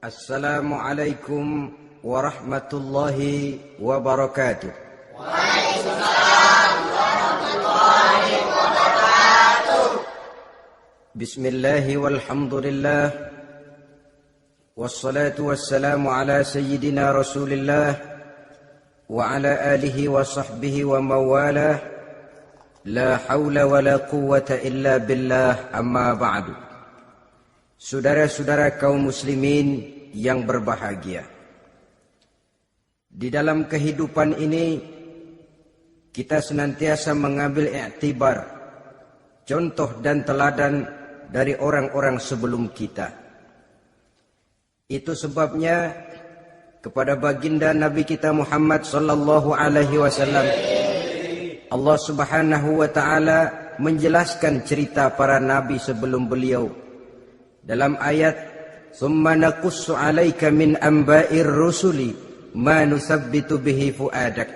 Assalamualaikum warahmatullahi wabarakatuh. Waalaikumsalam warahmatullahi wabarakatuh. Bismillahi walhamdulillah. Wassalatu wassalamu ala sayyidina Rasulillah wa ala alihi wa sahbihi wa mawalah. La hawla wa la quwwata illa billah, amma ba'du. Saudara-saudara kaum muslimin yang berbahagia, di dalam kehidupan ini kita senantiasa mengambil iktibar, contoh dan teladan dari orang-orang sebelum kita. Itu sebabnya kepada baginda Nabi kita Muhammad sallallahu alaihi wasallam Allah Subhanahu wa taala menjelaskan cerita para nabi sebelum beliau dalam ayat "Tsumma naqussu 'alaika min amba'ir rusuli ma nusabbitu bihi fu'adak."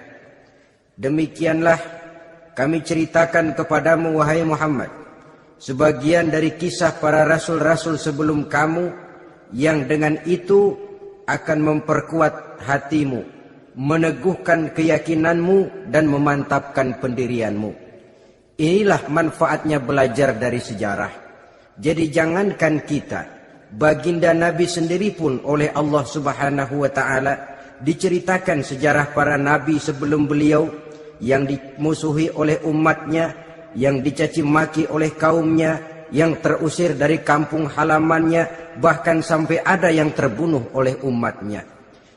Demikianlah kami ceritakan kepadamu wahai Muhammad sebagian dari kisah para rasul-rasul sebelum kamu yang dengan itu akan memperkuat hatimu, meneguhkan keyakinanmu dan memantapkan pendirianmu. Inilah manfaatnya belajar dari sejarah. Jadi jangankan kita, baginda Nabi sendiri pun oleh Allah Subhanahu wa taala diceritakan sejarah para nabi sebelum beliau yang dimusuhi oleh umatnya, yang dicaci maki oleh kaumnya, yang terusir dari kampung halamannya, bahkan sampai ada yang terbunuh oleh umatnya.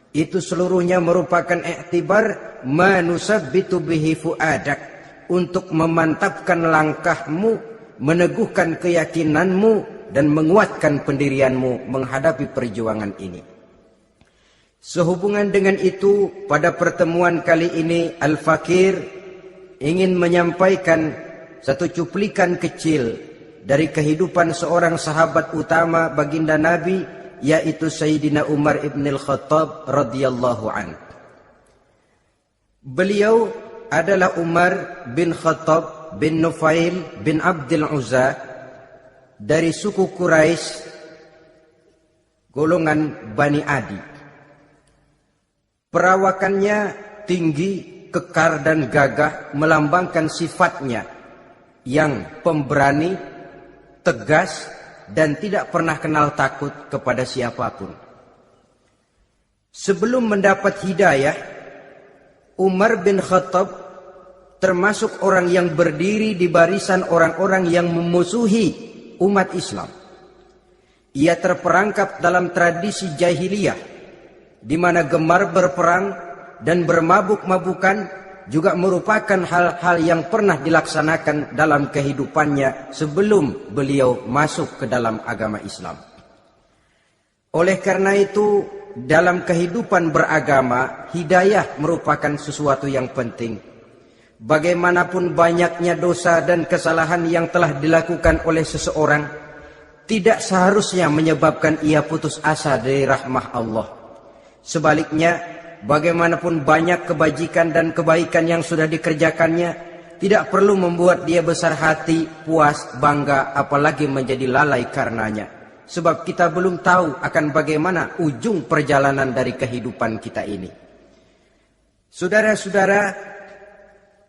Itu seluruhnya merupakan iktibar manusabbitu bihi fuadak, untuk memantapkan langkahmu, meneguhkan keyakinanmu dan menguatkan pendirianmu menghadapi perjuangan ini. Sehubungan dengan itu, pada pertemuan kali ini Al-Fakir ingin menyampaikan satu cuplikan kecil dari kehidupan seorang sahabat utama baginda Nabi, yaitu Sayyidina Umar ibn al-Khattab radhiyallahu an. Beliau adalah Umar bin Khattab bin Nufail bin Abdul Uzza dari suku Quraisy golongan Bani Adi. Perawakannya tinggi, kekar dan gagah, melambangkan sifatnya yang pemberani, tegas dan tidak pernah kenal takut kepada siapapun. Sebelum mendapat hidayah, Umar bin Khattab termasuk orang yang berdiri di barisan orang-orang yang memusuhi umat Islam. Ia terperangkap dalam tradisi jahiliyah, di mana gemar berperang dan bermabuk-mabukan juga merupakan hal-hal yang pernah dilaksanakan dalam kehidupannya sebelum beliau masuk ke dalam agama Islam. Oleh karena itu, dalam kehidupan beragama, hidayah merupakan sesuatu yang penting. Bagaimanapun banyaknya dosa dan kesalahan yang telah dilakukan oleh seseorang, tidak seharusnya menyebabkan ia putus asa dari rahmah Allah. Sebaliknya, bagaimanapun banyak kebajikan dan kebaikan yang sudah dikerjakannya, tidak perlu membuat dia besar hati, puas, bangga, apalagi menjadi lalai karenanya. Sebab kita belum tahu akan bagaimana ujung perjalanan dari kehidupan kita ini. Saudara-saudara,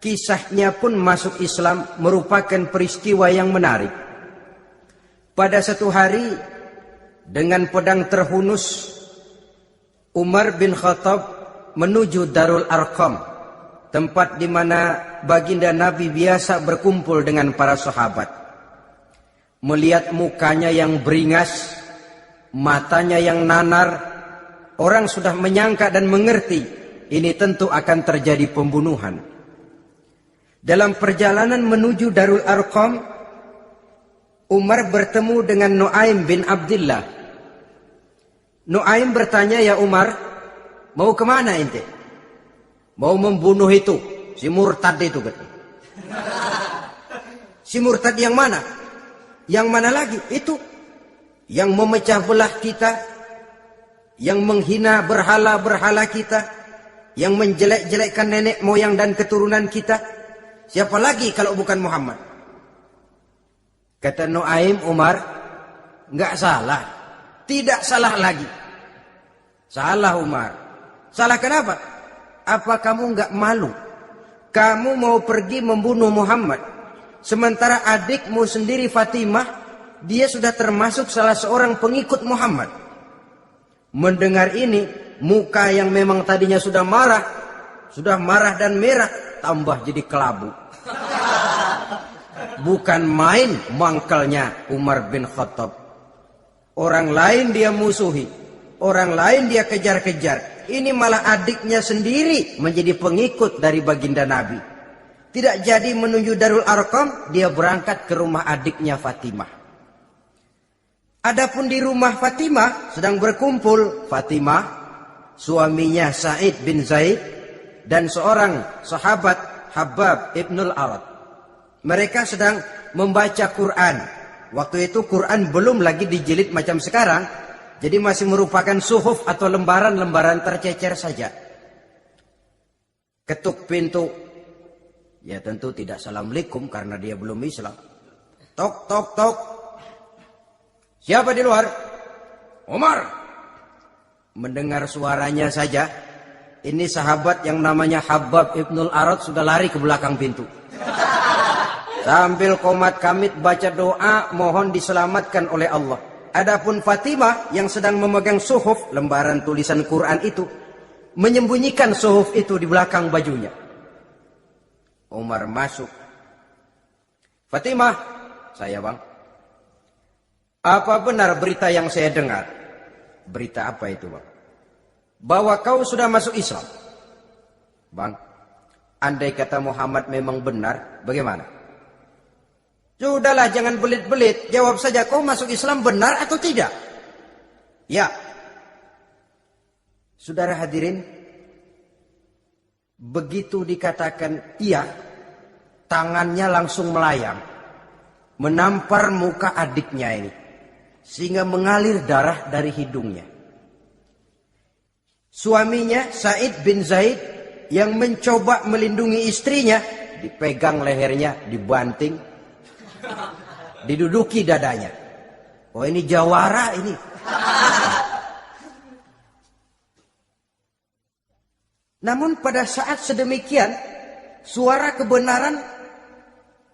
kisahnya pun masuk Islam merupakan peristiwa yang menarik. Pada satu hari, dengan pedang terhunus, Umar bin Khattab menuju Darul Arqam, tempat di mana baginda Nabi biasa berkumpul dengan para sahabat. Melihat mukanya yang beringas, matanya yang nanar, orang sudah menyangka dan mengerti ini tentu akan terjadi pembunuhan. Dalam perjalanan menuju Darul Arqam, Umar bertemu dengan Nuaim bin Abdullah. Nuaim bertanya, "Ya Umar, mau kemana ente?" "Mau membunuh itu, si murtad itu." "Si murtad yang mana?" "Yang mana lagi? Itu yang memecah belah kita, yang menghina berhala-berhala kita, yang menjelek-jelekkan nenek moyang dan keturunan kita. Siapa lagi kalau bukan Muhammad?" Kata Nuaim, "Umar, enggak salah. Tidak salah lagi. Salah Umar. Salah kenapa? Apa kamu nggak malu? Kamu mau pergi membunuh Muhammad. Sementara adikmu sendiri Fatimah, dia sudah termasuk salah seorang pengikut Muhammad. Mendengar ini, muka yang memang tadinya sudah marah dan merah, tambah jadi kelabu. Bukan main mangkelnya Umar bin Khattab. Orang lain dia musuhi, orang lain dia kejar-kejar. Ini malah adiknya sendiri menjadi pengikut dari baginda Nabi. Tidak jadi menuju Darul Arqam, dia berangkat ke rumah adiknya Fatimah. Adapun di rumah Fatimah sedang berkumpul Fatimah, suaminya Sa'id bin Zaid, dan seorang sahabat Habab ibnul Arad. Mereka sedang membaca Quran. Waktu itu Quran belum lagi dijilid macam sekarang, jadi masih merupakan suhuf atau lembaran-lembaran tercecer saja. Ketuk pintu. Ya tentu tidak assalamualaikum karena dia belum Islam. Tok, tok, tok. Siapa di luar? Umar. Mendengar suaranya saja, ini sahabat yang namanya Habab ibnul Arad sudah lari ke belakang pintu. Sambil komat kamit baca doa mohon diselamatkan oleh Allah. Adapun Fatimah yang sedang memegang suhuf, lembaran tulisan Quran itu, menyembunyikan suhuf itu di belakang bajunya. Umar masuk. Fatimah, saya bang. Apa benar berita yang saya dengar? Berita apa itu bang? Bahwa kau sudah masuk Islam. Bang, andai kata Muhammad memang benar, bagaimana? Sudahlah jangan belit-belit. Jawab saja kau masuk Islam benar atau tidak? Ya. Saudara hadirin, begitu dikatakan iya, tangannya langsung melayang, menampar muka adiknya ini, sehingga mengalir darah dari hidungnya. Suaminya Sa'id bin Zaid yang mencoba melindungi istrinya, dipegang lehernya, dibanting, diduduki dadanya. Oh ini jawara ini. Namun pada saat sedemikian, suara kebenaran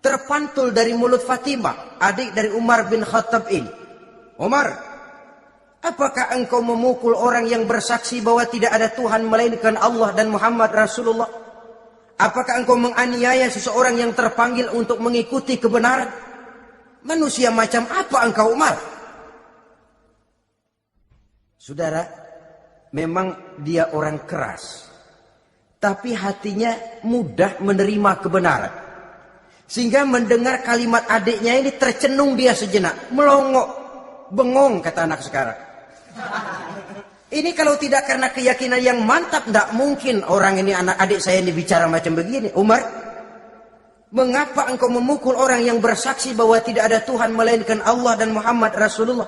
terpantul dari mulut Fatimah, adik dari Umar bin Khattab ini. Umar, apakah engkau memukul orang yang bersaksi bahwa tidak ada Tuhan melainkan Allah dan Muhammad Rasulullah? Apakah engkau menganiaya seseorang yang terpanggil untuk mengikuti kebenaran? Manusia macam apa engkau Umar? Saudara, memang dia orang keras, tapi hatinya mudah menerima kebenaran. Sehingga mendengar kalimat adiknya ini tercenung dia sejenak. Melongok, bengong kata anak sekarang. Ini kalau tidak karena keyakinan yang mantap, tidak mungkin orang ini, anak adik saya ini bicara macam begini. Umar, mengapa engkau memukul orang yang bersaksi bahwa tidak ada Tuhan melainkan Allah dan Muhammad Rasulullah?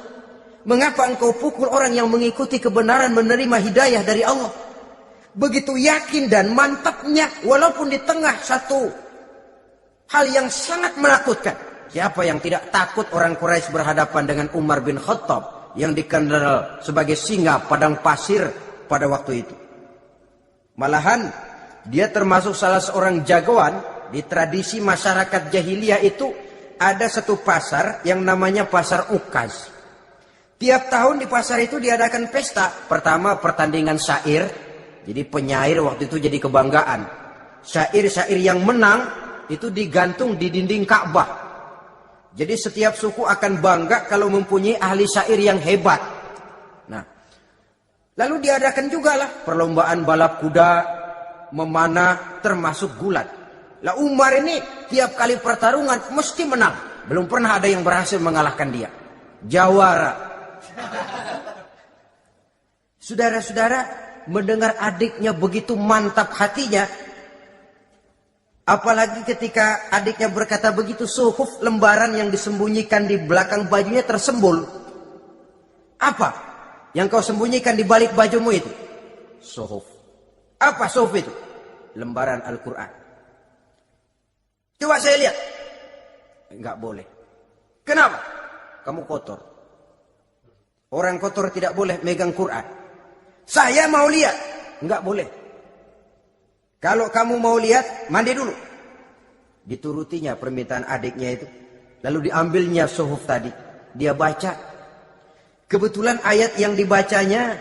Mengapa engkau pukul orang yang mengikuti kebenaran, menerima hidayah dari Allah? Begitu yakin dan mantapnya, walaupun di tengah satu hal yang sangat menakutkan. Siapa yang tidak takut orang Quraisy berhadapan dengan Umar bin Khattab yang dikenal sebagai singa padang pasir pada waktu itu? Malahan dia termasuk salah seorang jagoan. Di tradisi masyarakat jahiliyah itu ada satu pasar yang namanya pasar Ukaz. Tiap tahun di pasar itu diadakan pesta. Pertama pertandingan syair. Jadi penyair waktu itu jadi kebanggaan. Syair-syair yang menang itu digantung di dinding Ka'bah. Jadi setiap suku akan bangga kalau mempunyai ahli syair yang hebat. Nah, lalu diadakan juga lah perlombaan balap kuda, memanah, termasuk gulat. Lah Umar ini tiap kali pertarungan mesti menang. Belum pernah ada yang berhasil mengalahkan dia. Jawara. Saudara-saudara, mendengar adiknya begitu mantap hatinya, apalagi ketika adiknya berkata begitu, suhuf, lembaran yang disembunyikan di belakang bajunya tersembul. Apa yang kau sembunyikan di balik bajumu itu? Suhuf. Apa suhuf itu? Lembaran Al-Quran. Coba saya lihat. Enggak boleh. Kenapa? Kamu kotor. Orang kotor tidak boleh megang Quran. Saya mau lihat. Enggak boleh. Kalau kamu mau lihat, mandi dulu. Diturutinya permintaan adiknya itu. Lalu diambilnya suhuf tadi. Dia baca. Kebetulan ayat yang dibacanya,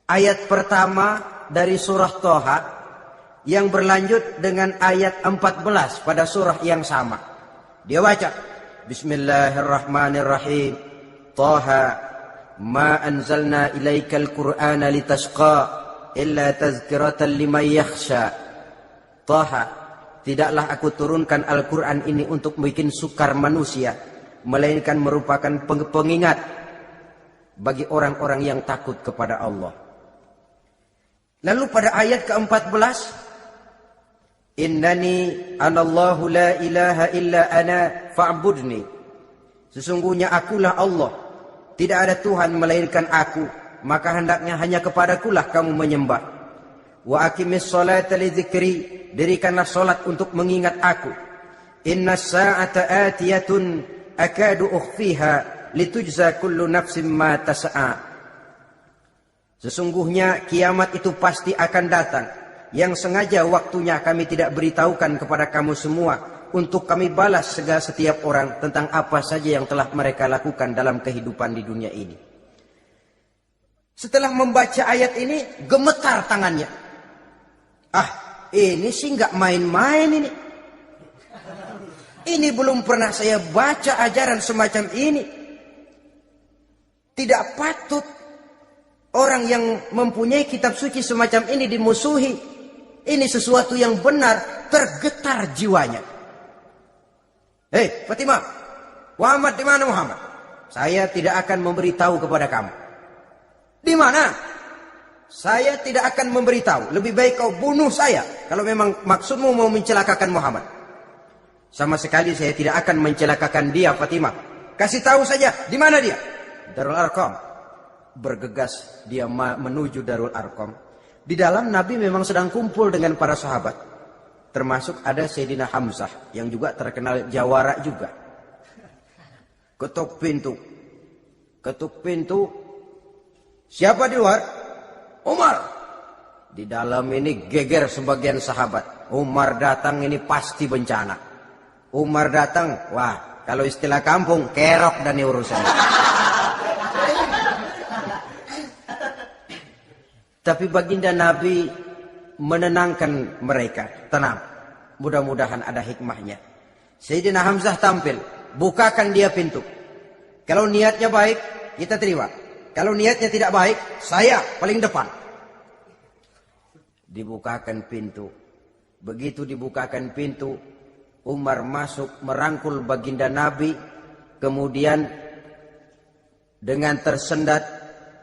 ayat pertama dari surah Toha, yang berlanjut dengan ayat 14 pada surah yang sama. Dia baca, Bismillahirrahmanirrahim. Toha, ma anzalna ilaikal Qur'ana litashqa, illa tazkiratan liman yakhsha. Toha, tidaklah aku turunkan Al-Quran ini untuk bikin sukar manusia, melainkan merupakan pengingat bagi orang-orang yang takut kepada Allah. Lalu pada ayat ke-14, Innani anallahu la ilaha illa ana fa'budni. Sesungguhnya akulah Allah, tidak ada Tuhan melainkan aku, maka hendaknya hanya kepadakulah kamu menyembah. Wa aqimis sholata li dzikri, dirikanlah salat untuk mengingat aku. Innas sa'ata atiyatun akadu ukhfiha litujza kullu nafsin ma tas'a. Sesungguhnya kiamat itu pasti akan datang, yang sengaja waktunya kami tidak beritahukan kepada kamu semua, untuk kami balas segala setiap orang tentang apa saja yang telah mereka lakukan dalam kehidupan di dunia ini. Setelah membaca ayat ini, gemetar tangannya. Ini sih nggak main-main ini. Ini belum pernah saya baca ajaran semacam ini. Tidak patut orang yang mempunyai kitab suci semacam ini dimusuhi. Ini sesuatu yang benar, tergetar jiwanya. Hei Fatimah, Muhammad di mana Muhammad? Saya tidak akan memberitahu kepada kamu. Di mana? Saya tidak akan memberitahu. Lebih baik kau bunuh saya kalau memang maksudmu mau mencelakakan Muhammad. Sama sekali saya tidak akan mencelakakan dia, Fatimah. Kasih tahu saja, di mana dia? Darul Arqam. Bergegas dia menuju Darul Arqam. Di dalam Nabi memang sedang kumpul dengan para sahabat. Termasuk ada Sayyidina Hamzah yang juga terkenal jawara juga. Ketuk pintu. Ketuk pintu. Siapa di luar? Umar. Di dalam ini geger sebagian sahabat. Umar datang ini pasti bencana. Umar datang, wah kalau istilah kampung, kerok dan urusan. Tapi baginda Nabi menenangkan mereka. Tenang, mudah-mudahan ada hikmahnya. Sayyidina Hamzah tampil, bukakan dia pintu. Kalau niatnya baik, kita terima. Kalau niatnya tidak baik, saya paling depan. Dibukakan pintu. Begitu dibukakan pintu, Umar masuk merangkul baginda Nabi. Kemudian dengan tersendat,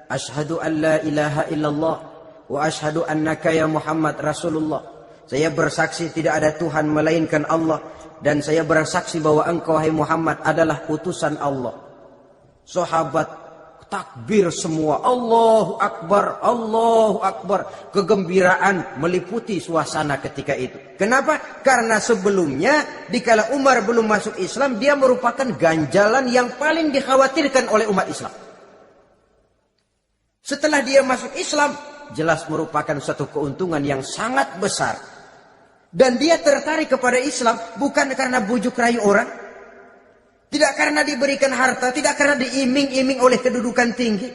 Asyhadu an la ilaha illallah wa asyhadu annaka ya Muhammad Rasulullah. Saya bersaksi tidak ada Tuhan melainkan Allah, dan saya bersaksi bahwa engkau hai Muhammad adalah utusan Allah. Sahabat takbir semua, Allahu Akbar, Allahu Akbar. Kegembiraan meliputi suasana ketika itu. Kenapa? Karena sebelumnya dikala Umar belum masuk Islam, dia merupakan ganjalan yang paling dikhawatirkan oleh umat Islam. Setelah dia masuk Islam, jelas merupakan suatu keuntungan yang sangat besar. Dan dia tertarik kepada Islam bukan karena bujuk rayu orang, tidak karena diberikan harta, tidak karena diiming-iming oleh kedudukan tinggi,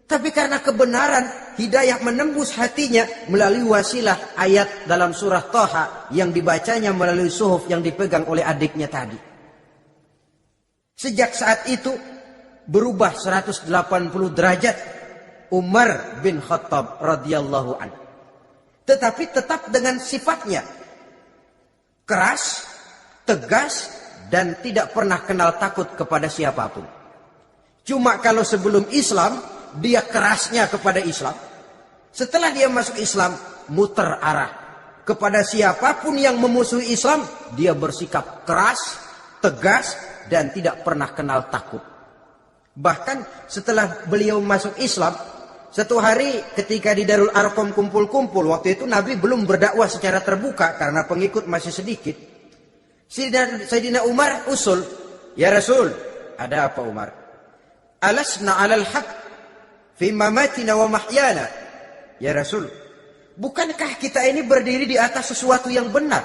tapi karena kebenaran, hidayah menembus hatinya melalui wasilah ayat dalam surah Toha yang dibacanya melalui suhuf yang dipegang oleh adiknya tadi. Sejak saat itu berubah 180 derajat Umar bin Khattab radhiyallahu anhu. Tetapi tetap dengan sifatnya keras, tegas, dan tidak pernah kenal takut kepada siapapun. Cuma kalau sebelum Islam, dia kerasnya kepada Islam. Setelah dia masuk Islam, muter arah. Kepada siapapun yang memusuhi Islam, dia bersikap keras, tegas, dan tidak pernah kenal takut. Bahkan setelah beliau masuk Islam, satu hari ketika di Darul Arqam kumpul-kumpul, waktu itu Nabi belum berdakwah secara terbuka karena pengikut masih sedikit. Sayyidina Umar usul, ya Rasul, ada apa Umar? Alasna alal haq, fi mamatina wa mahyana. Ya Rasul, bukankah kita ini berdiri di atas sesuatu yang benar?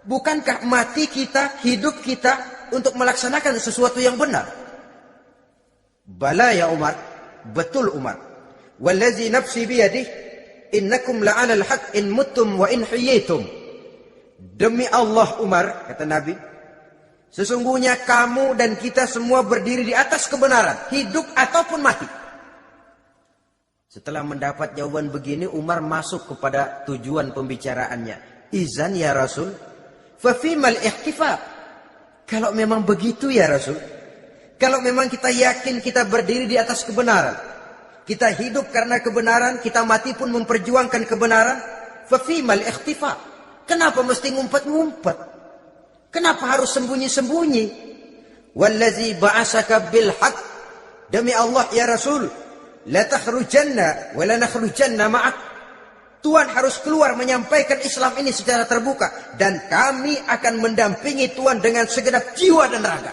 Bukankah mati kita, hidup kita untuk melaksanakan sesuatu yang benar? Bala ya Umar, betul Umar. Wallazi nafsi biyadih, innakum la'ala al-haq in muttum wa in hiyitum. Demi Allah Umar, kata Nabi, sesungguhnya kamu dan kita semua berdiri di atas kebenaran, hidup ataupun mati. Setelah mendapat jawaban begini, Umar masuk kepada tujuan pembicaraannya. Izan ya Rasul, fafimal ikhtifa. Kalau memang begitu ya Rasul, kalau memang kita yakin kita berdiri di atas kebenaran, kita hidup karena kebenaran, kita mati pun memperjuangkan kebenaran, fafimal ikhtifa. Kenapa mesti ngumpet-ngumpet? Kenapa harus sembunyi-sembunyi? Wallazi ba'asaka bil haq. Demi Allah ya Rasul, la takhrujanna wa la nakhrujanna ma'ak. Tuhan harus keluar menyampaikan Islam ini secara terbuka, dan kami akan mendampingi Tuhan dengan segenap jiwa dan raga.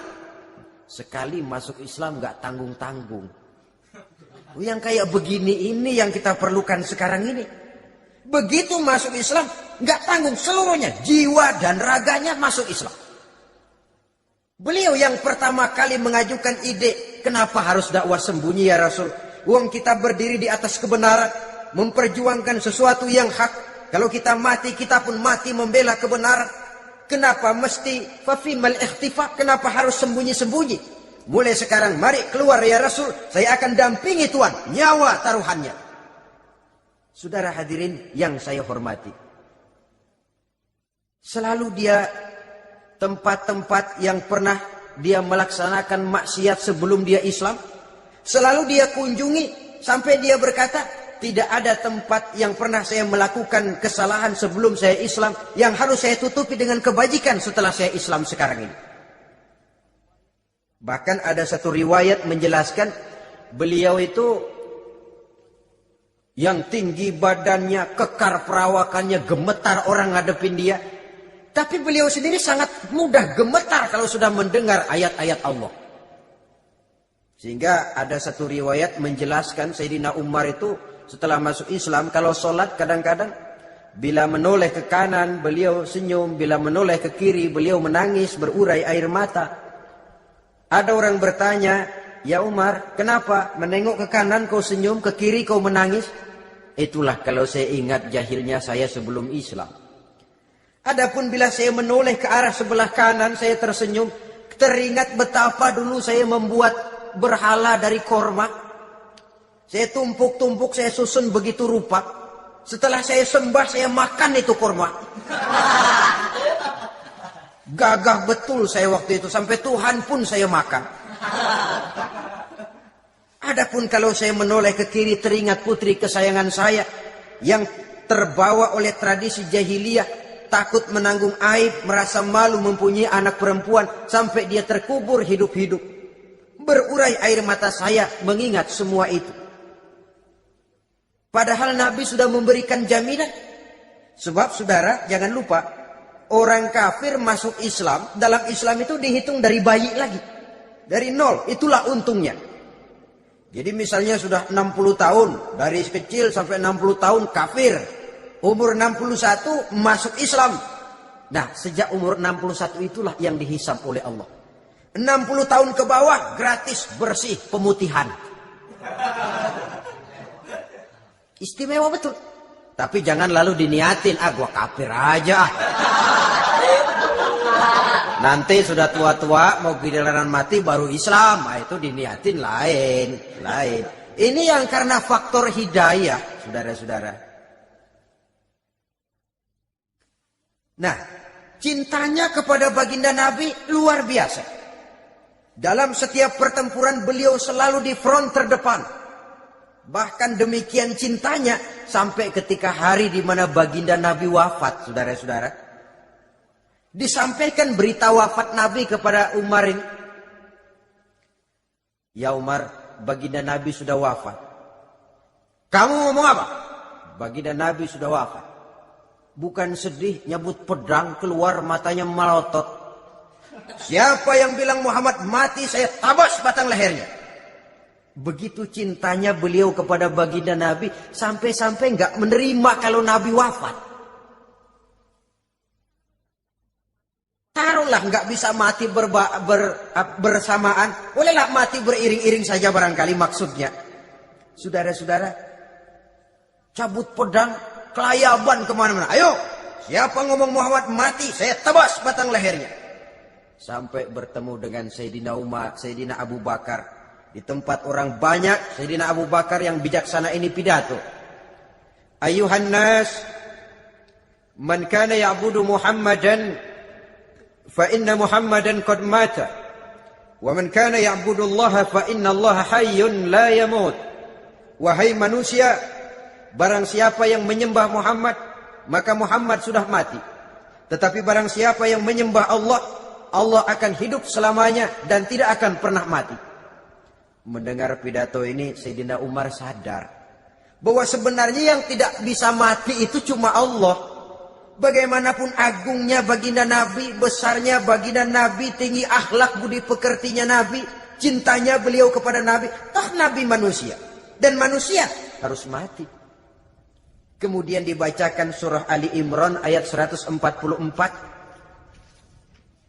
Sekali masuk Islam gak tanggung-tanggung. Yang kayak begini ini yang kita perlukan sekarang ini. Begitu masuk Islam, nggak tanggung seluruhnya, jiwa dan raganya masuk Islam. Beliau yang pertama kali mengajukan ide, kenapa harus dakwah sembunyi ya Rasul? Uang kita berdiri di atas kebenaran, memperjuangkan sesuatu yang hak. Kalau kita mati, kita pun mati membela kebenaran. Kenapa mesti fafimal ikhtifa? Kenapa harus sembunyi-sembunyi? Mulai sekarang, mari keluar ya Rasul, saya akan dampingi Tuhan, nyawa taruhannya. Saudara hadirin yang saya hormati, selalu dia tempat-tempat yang pernah dia melaksanakan maksiat sebelum dia Islam, selalu dia kunjungi sampai dia berkata, tidak ada tempat yang pernah saya melakukan kesalahan sebelum saya Islam yang harus saya tutupi dengan kebajikan setelah saya Islam sekarang ini. Bahkan ada satu riwayat menjelaskan beliau itu yang tinggi badannya, kekar perawakannya, gemetar orang ngadepin dia. Tapi beliau sendiri sangat mudah gemetar kalau sudah mendengar ayat-ayat Allah. Sehingga ada satu riwayat menjelaskan Sayyidina Umar itu setelah masuk Islam, kalau sholat kadang-kadang bila menoleh ke kanan beliau senyum, bila menoleh ke kiri beliau menangis berurai air mata. Ada orang bertanya, ya Umar, kenapa menengok ke kanan kau senyum, ke kiri kau menangis? Itulah kalau saya ingat jahilnya saya sebelum Islam. Adapun bila saya menoleh ke arah sebelah kanan, saya tersenyum, teringat betapa dulu saya membuat berhala dari korma. Saya tumpuk-tumpuk, saya susun begitu rupa. Setelah saya sembah, saya makan itu korma. Gagah betul saya waktu itu, sampai Tuhan pun saya makan. Adapun kalau saya menoleh ke kiri, teringat putri kesayangan saya yang terbawa oleh tradisi jahiliyah, takut menanggung aib, merasa malu mempunyai anak perempuan sampai dia terkubur hidup-hidup. Berurai air mata saya mengingat semua itu. Padahal Nabi sudah memberikan jaminan. Sebab saudara jangan lupa, orang kafir masuk Islam, dalam Islam itu dihitung dari bayi lagi. Dari nol, itulah untungnya. Jadi misalnya sudah 60 tahun, dari kecil sampai 60 tahun kafir. Umur 61 masuk Islam. Nah, sejak umur 61 itulah yang dihisab oleh Allah. 60 tahun ke bawah gratis bersih pemutihan. Istimewa betul. Tapi jangan lalu diniatin, gua kafir aja. Nanti sudah tua-tua mau giliran mati baru Islam, itu diniatin lain. Ini yang karena faktor hidayah, saudara-saudara. Nah, cintanya kepada baginda Nabi luar biasa. Dalam setiap pertempuran beliau selalu di front terdepan. Bahkan demikian cintanya sampai ketika hari di mana baginda Nabi wafat, saudara-saudara. Disampaikan berita wafat Nabi kepada Umar ini. Ya Umar, baginda Nabi sudah wafat. Kamu ngomong apa? Baginda Nabi sudah wafat. Bukan sedih, nyebut pedang, keluar matanya melotot. Siapa yang bilang Muhammad mati, saya tabas batang lehernya. Begitu cintanya beliau kepada baginda Nabi, sampai-sampai nggak menerima kalau Nabi wafat. Taruhlah nggak bisa mati bersamaan, bolehlah mati beriring-iring saja barangkali maksudnya. Saudara-saudara, cabut pedang, kelayaban kemana-mana. Ayo, siapa ngomong Muhammad mati, saya tebas batang lehernya. Sampai bertemu dengan Sayyidina Umar, Sayyidina Abu Bakar. Di tempat orang banyak, Sayyidina Abu Bakar yang bijaksana ini pidato. Ayuhan nas, man kana ya'budu Muhammadan, fa inna Muhammadan qad mata. Wa man kana ya'budu Allah, fa inna Allah hayyun la yamut. Wahai manusia, barang siapa yang menyembah Muhammad, maka Muhammad sudah mati. Tetapi barang siapa yang menyembah Allah, Allah akan hidup selamanya dan tidak akan pernah mati. Mendengar pidato ini, Sayyidina Umar sadar bahwa sebenarnya yang tidak bisa mati itu cuma Allah. Bagaimanapun agungnya baginda Nabi, besarnya baginda Nabi, tinggi akhlak budi pekertinya Nabi, cintanya beliau kepada Nabi, toh Nabi manusia. Dan manusia harus mati. Kemudian dibacakan surah Ali Imran ayat 144.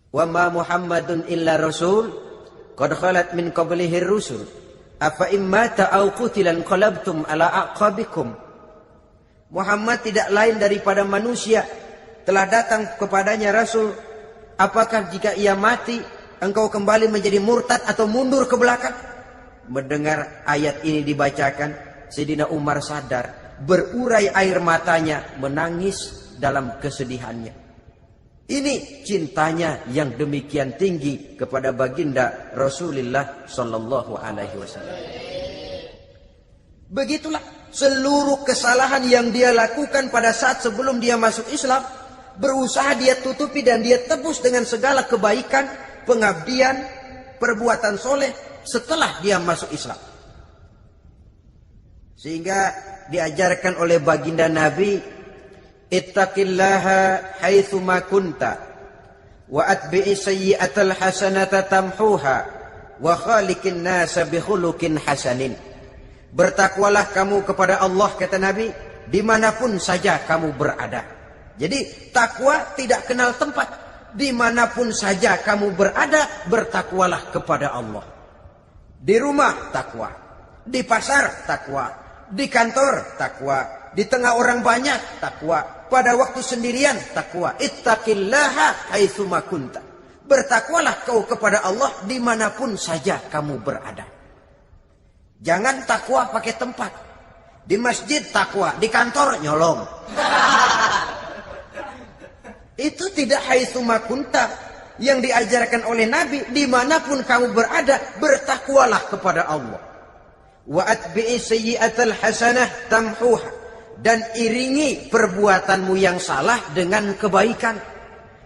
Wa ma Muhammadun illa rasul qad khalat min qablihi rusul afa immata aw qutilan qalabtum ala aqabikum. Muhammad tidak lain daripada manusia, telah datang kepadanya rasul. Apakah jika ia mati engkau kembali menjadi murtad atau mundur ke belakang? Mendengar ayat ini dibacakan, Sayyidina Umar sadar, berurai air matanya, menangis dalam kesedihannya. Ini cintanya yang demikian tinggi kepada baginda Rasulullah sallallahu alaihi wasallam. Begitulah seluruh kesalahan yang dia lakukan pada saat sebelum dia masuk Islam, berusaha dia tutupi dan dia tebus dengan segala kebaikan, pengabdian, perbuatan soleh setelah dia masuk Islam. Sehingga diajarkan oleh baginda Nabi, ittaqillaha haitsu ma kunta wa atbi'i sayyi'atal hasanata tamhuha wa khaliqin nasa bi khuluqin hasanin. Bertakwalah kamu kepada Allah, kata Nabi, dimanapun saja kamu berada. Jadi takwa tidak kenal tempat. Dimanapun saja kamu berada, bertakwalah kepada Allah. Di rumah takwa, di pasar takwa, di kantor takwa, di tengah orang banyak takwa, pada waktu sendirian takwa. Ittaqillaha haitsu ma kunta. Bertakwalah kau kepada Allah dimanapun saja kamu berada. Jangan takwa pakai tempat. Di masjid takwa, di kantor nyolong. Itu tidak haitsu ma kunta. Yang diajarkan oleh Nabi, dimanapun kamu berada, bertakwalah kepada Allah. Wa atbi'i sayyi'atal hasanah tamhuha. Dan iringi perbuatanmu yang salah dengan kebaikan.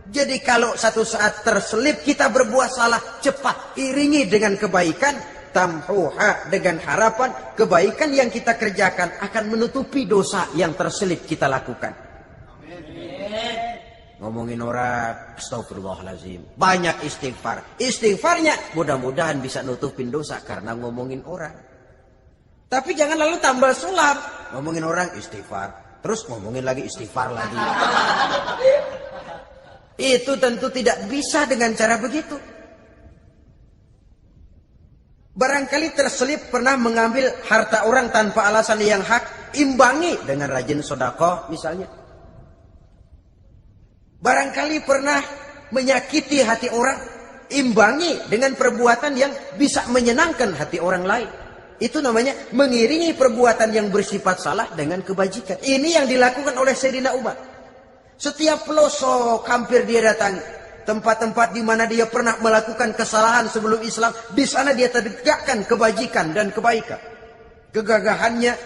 Jadi kalau satu saat terselip kita berbuat salah, cepat iringi dengan kebaikan. Tamhuha, dengan harapan kebaikan yang kita kerjakan akan menutupi dosa yang terselip kita lakukan. Ngomongin orang, astagfirullahaladzim, banyak istighfar. Istighfarnya mudah-mudahan bisa nutupin dosa karena ngomongin orang. Tapi jangan lalu tambal sulam. Ngomongin orang istighfar, terus ngomongin lagi istighfar lagi. Itu tentu tidak bisa dengan cara begitu. Barangkali terselip pernah mengambil harta orang tanpa alasan yang hak, imbangi dengan rajin sedekah misalnya. Barangkali pernah menyakiti hati orang, imbangi dengan perbuatan yang bisa menyenangkan hati orang lain. Itu namanya mengiringi perbuatan yang bersifat salah dengan kebajikan. Ini yang dilakukan oleh Sayyidina Umar. Setiap pelosok hampir dia datangi. Tempat-tempat di mana dia pernah melakukan kesalahan sebelum Islam, di sana dia tegakkan kebajikan dan kebaikan. Kegagahannya,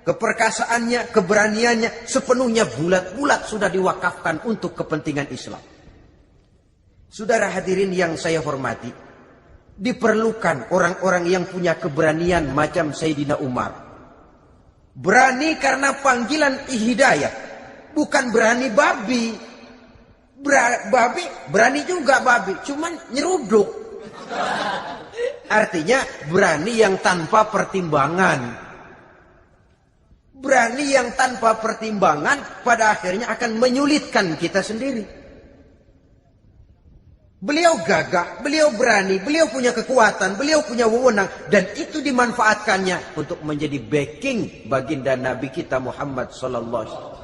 keperkasaannya, keberaniannya sepenuhnya bulat-bulat sudah diwakafkan untuk kepentingan Islam. Saudara hadirin yang saya hormati, diperlukan orang-orang yang punya keberanian macam Sayyidina Umar. Berani karena panggilan hidayah, bukan berani babi. Babi berani juga babi, cuman nyeruduk. Artinya berani yang tanpa pertimbangan. Berani yang tanpa pertimbangan pada akhirnya akan menyulitkan kita sendiri. Beliau gagah, beliau berani, beliau punya kekuatan, beliau punya wewenang. Dan itu dimanfaatkannya untuk menjadi backing baginda Nabi kita Muhammad sallallahu alaihi wasallam.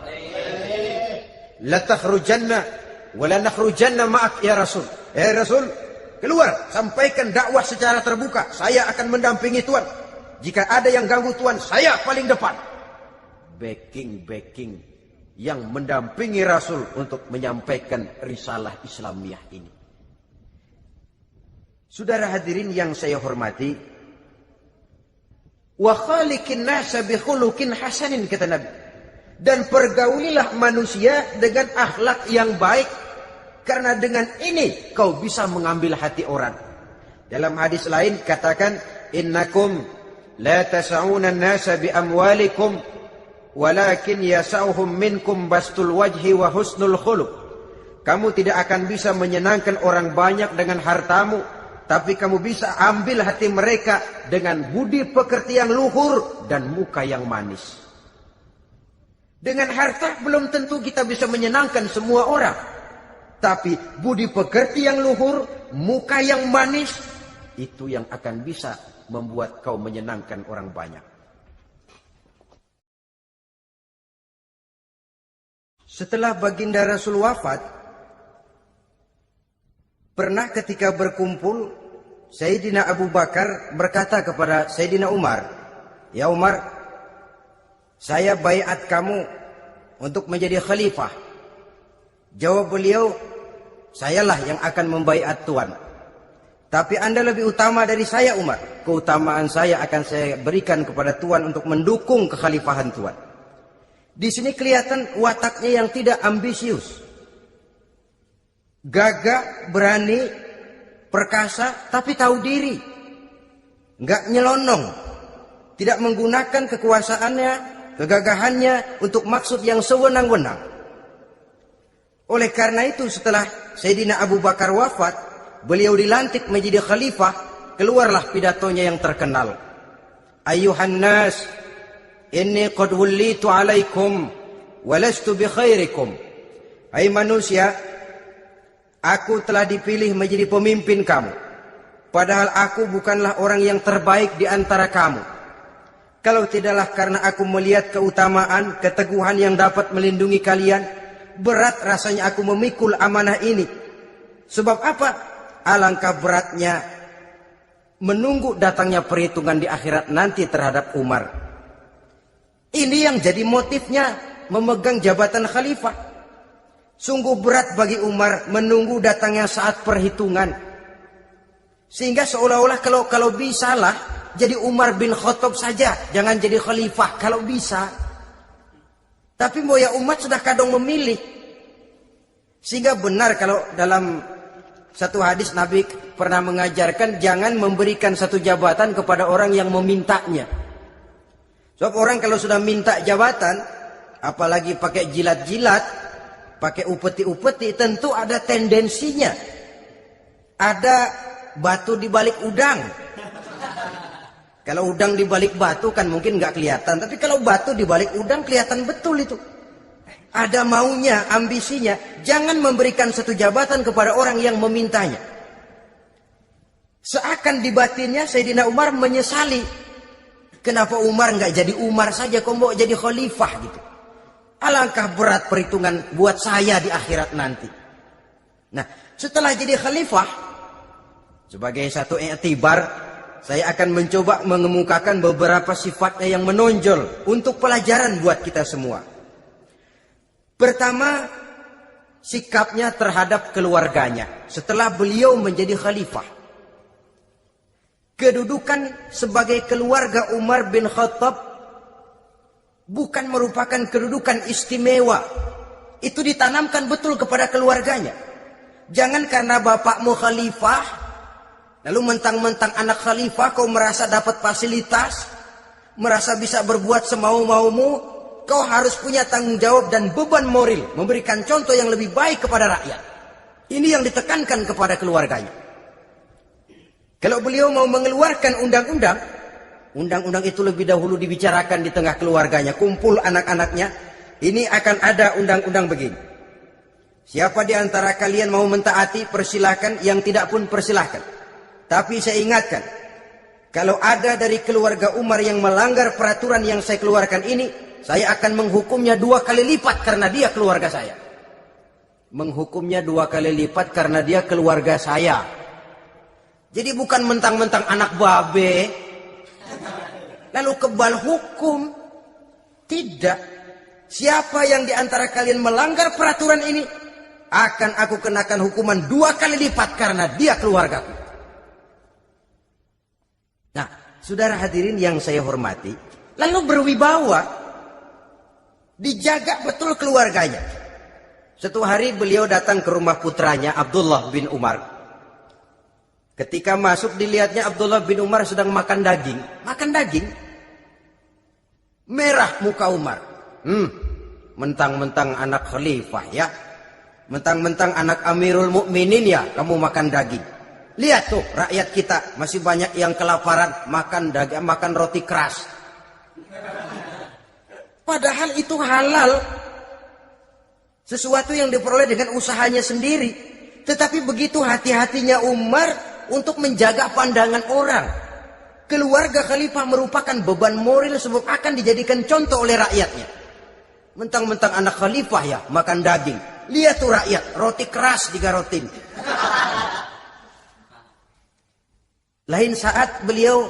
La takhrujanna wa la nakhrujanna ma'ak ya Rasul. Rasul, keluar, sampaikan dakwah secara terbuka. Saya akan mendampingi Tuhan. Jika ada yang ganggu Tuhan, saya paling depan. Backing yang mendampingi Rasul untuk menyampaikan risalah Islamiyah ini. Saudara hadirin yang saya hormati, wa khaliqin nasa bi khuluqin hasanin, kata Nabi. Dan pergaulilah manusia dengan akhlak yang baik, karena dengan ini kau bisa mengambil hati orang. Dalam hadis lain katakan, innakum la tas'una an-nasa bi amwalikum walakin yas'uhum minkum bastul wajhi wa husnul khuluq. Kamu tidak akan bisa menyenangkan orang banyak dengan hartamu, tapi kamu bisa ambil hati mereka dengan budi pekerti yang luhur dan muka yang manis. Dengan harta belum tentu kita bisa menyenangkan semua orang. Tapi budi pekerti yang luhur, muka yang manis, itu yang akan bisa membuat kau menyenangkan orang banyak. Setelah baginda Rasul wafat, pernah ketika berkumpul, Sayyidina Abu Bakar berkata kepada Sayyidina Umar, "Ya Umar, saya baiat kamu untuk menjadi khalifah." Jawab beliau, "Sayalah yang akan membaiat Tuan. Tapi Anda lebih utama dari saya, Umar. Keutamaan saya akan saya berikan kepada Tuan untuk mendukung kekhalifahan Tuan." Di sini kelihatan wataknya yang tidak ambisius. Gagah, berani, perkasa, tapi tahu diri. Enggak nyelonong. Tidak menggunakan kekuasaannya, kegagahannya untuk maksud yang sewenang-wenang. Oleh karena itu setelah Sayyidina Abu Bakar wafat, beliau dilantik menjadi khalifah, keluarlah pidatonya yang terkenal. Ayuhan nas, inni qad wullitu alaikum walastu bi khairikum. Hai manusia, aku telah dipilih menjadi pemimpin kamu, padahal aku bukanlah orang yang terbaik di antara kamu. Kalau tidaklah karena aku melihat keutamaan, keteguhan yang dapat melindungi kalian, berat rasanya aku memikul amanah ini. Sebab apa? Alangkah beratnya menunggu datangnya perhitungan di akhirat nanti terhadap Umar. Ini yang jadi motifnya memegang jabatan khalifah. Sungguh berat bagi Umar menunggu datangnya saat perhitungan. Sehingga seolah-olah kalau bisa lah jadi Umar bin Khattab saja, jangan jadi khalifah kalau bisa. Tapi moya umat sudah kadang memilih. Sehingga benar kalau dalam satu hadis Nabi pernah mengajarkan jangan memberikan satu jabatan kepada orang yang memintanya. Sebab orang kalau sudah minta jabatan, apalagi pakai jilat-jilat, pakai upeti-upeti, tentu ada tendensinya. Ada batu di balik udang. Kalau udang di balik batu kan mungkin nggak kelihatan, tapi kalau batu di balik udang kelihatan betul itu. Ada maunya, ambisinya. Jangan memberikan satu jabatan kepada orang yang memintanya. Seakan di batinnya Sayyidina Umar menyesali. Kenapa Umar nggak jadi Umar saja, kok mau jadi khalifah gitu. Alangkah berat perhitungan buat saya di akhirat nanti. Nah, setelah jadi khalifah, sebagai satu i'tibar, saya akan mencoba mengemukakan beberapa sifatnya yang menonjol untuk pelajaran buat kita semua. Pertama, sikapnya terhadap keluarganya setelah beliau menjadi khalifah. Kedudukan sebagai keluarga Umar bin Khattab bukan merupakan kedudukan istimewa. Itu ditanamkan betul kepada keluarganya. Jangan karena bapakmu khalifah, lalu mentang-mentang anak khalifah kau merasa dapat fasilitas, merasa bisa berbuat semau-maumu, kau harus punya tanggung jawab dan beban moral, memberikan contoh yang lebih baik kepada rakyat. Ini yang ditekankan kepada keluarganya. Kalau beliau mau mengeluarkan undang-undang, undang-undang itu lebih dahulu dibicarakan di tengah keluarganya, kumpul anak-anaknya, ini akan ada undang-undang begini. Siapa di antara kalian mau mentaati, persilahkan, yang tidak pun persilahkan. Tapi saya ingatkan, kalau ada dari keluarga Umar yang melanggar peraturan yang saya keluarkan ini, saya akan menghukumnya 2 kali lipat karena dia keluarga saya. Menghukumnya 2 kali lipat karena dia keluarga saya. Jadi bukan mentang-mentang anak babe, lalu kebal hukum. Tidak. Siapa yang di antara kalian melanggar peraturan ini, akan aku kenakan hukuman 2 kali lipat karena dia keluargaku. Nah, saudara hadirin yang saya hormati, lalu berwibawa, dijaga betul keluarganya. Suatu hari beliau datang ke rumah putranya Abdullah bin Umar. Ketika masuk dilihatnya Abdullah bin Umar sedang makan daging. Makan daging. Merah muka Umar. Mentang-mentang anak khalifah ya. Mentang-mentang anak Amirul Mukminin ya, kamu makan daging. Lihat tuh rakyat kita masih banyak yang kelaparan, makan daging, makan roti keras. Padahal itu halal. Sesuatu yang diperoleh dengan usahanya sendiri. Tetapi begitu hati-hatinya Umar untuk menjaga pandangan orang. Keluarga khalifah merupakan beban moral sebab akan dijadikan contoh oleh rakyatnya. Mentang-mentang anak khalifah ya, makan daging. Lihat tuh rakyat, roti keras digarotin. Lain saat beliau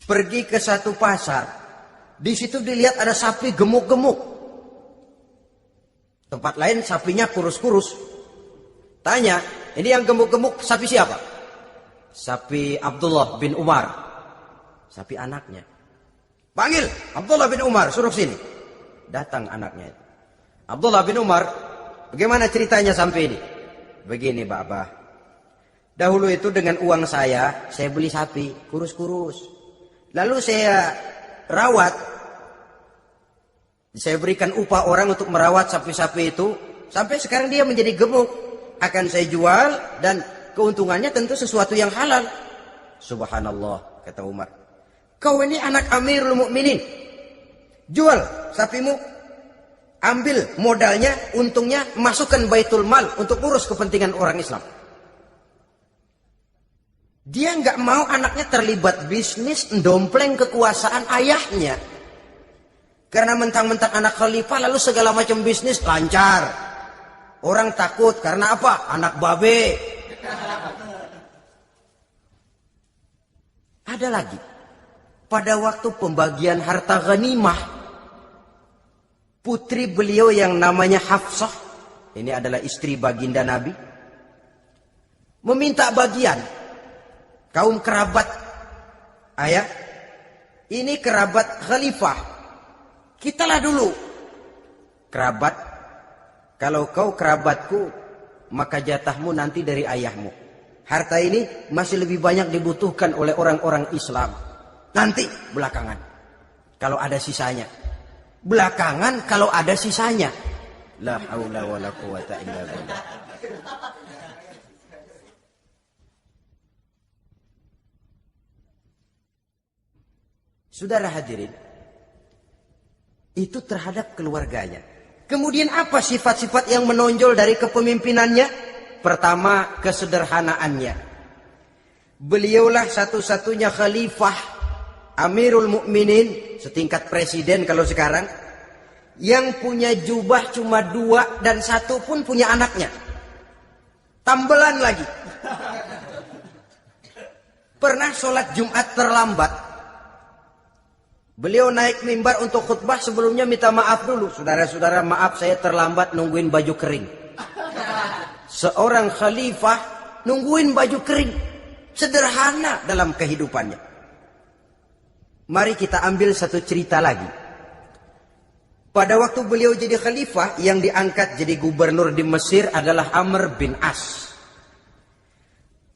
pergi ke satu pasar. Di situ dilihat ada sapi gemuk-gemuk. Tempat lain sapinya kurus-kurus. Tanya, ini yang gemuk-gemuk sapi siapa? Sapi Abdullah bin Umar. Sapi anaknya. Panggil Abdullah bin Umar, suruh sini. Datang anaknya. Abdullah bin Umar, bagaimana ceritanya sampai ini? Begini, Bapak. Dahulu itu dengan uang saya beli sapi, kurus-kurus. Lalu saya rawat. Saya berikan upah orang untuk merawat sapi-sapi itu. Sampai sekarang dia menjadi gemuk. Akan saya jual dan keuntungannya tentu sesuatu yang halal. Subhanallah, kata Umar. Kau ini anak Amirul Mukminin. Jual sapimu. Ambil modalnya, untungnya, masukkan baitul mal untuk urus kepentingan orang Islam. Dia nggak mau anaknya terlibat bisnis, ndompleng kekuasaan ayahnya. Karena mentang-mentang anak khalifah lalu segala macam bisnis lancar. Orang takut karena apa? Anak babe. Ada lagi. Pada waktu pembagian harta ghanimah, putri beliau yang namanya Hafsah, ini adalah istri baginda Nabi, meminta bagian. Kaum kerabat ayah, ini kerabat khalifah, kitalah dulu kerabat. Kalau kau kerabatku, maka jatahmu nanti dari ayahmu. Harta ini masih lebih banyak dibutuhkan oleh orang-orang Islam. Nanti belakangan, kalau ada sisanya. Belakangan kalau ada sisanya. La haula wala quwata illa billah. Saudara hadirin, itu terhadap keluarganya. Kemudian apa sifat-sifat yang menonjol dari kepemimpinannya? Pertama, kesederhanaannya. Beliaulah satu-satunya khalifah, Amirul Mukminin, setingkat presiden kalau sekarang, yang punya jubah cuma 2 dan 1 pun punya anaknya. Tambelan lagi. Pernah sholat Jumat terlambat. Beliau naik mimbar untuk khutbah, sebelumnya minta maaf dulu. Saudara-saudara, maaf saya terlambat nungguin baju kering. Seorang khalifah nungguin baju kering. Sederhana dalam kehidupannya. Mari kita ambil satu cerita lagi. Pada waktu beliau jadi khalifah, yang diangkat jadi gubernur di Mesir adalah Amr bin As.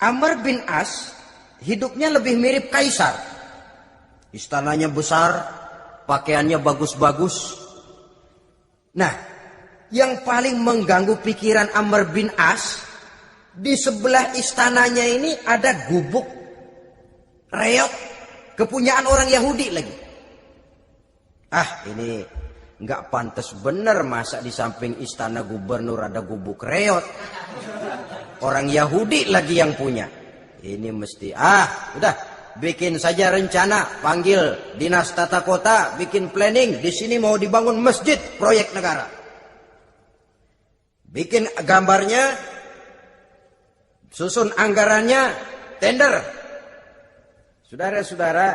Amr bin As hidupnya lebih mirip kaisar. Istananya besar, pakaiannya bagus-bagus. Nah, yang paling mengganggu pikiran Amr bin As, di sebelah istananya ini ada gubuk reok kepunyaan orang Yahudi lagi. Ini nggak pantas bener, masa di samping istana gubernur ada gubuk reot. Orang Yahudi lagi yang punya. Ini mesti, udah bikin saja rencana, panggil dinas tata kota, bikin planning. Di sini mau dibangun masjid, proyek negara. Bikin gambarnya, susun anggarannya, tender. Saudara-saudara,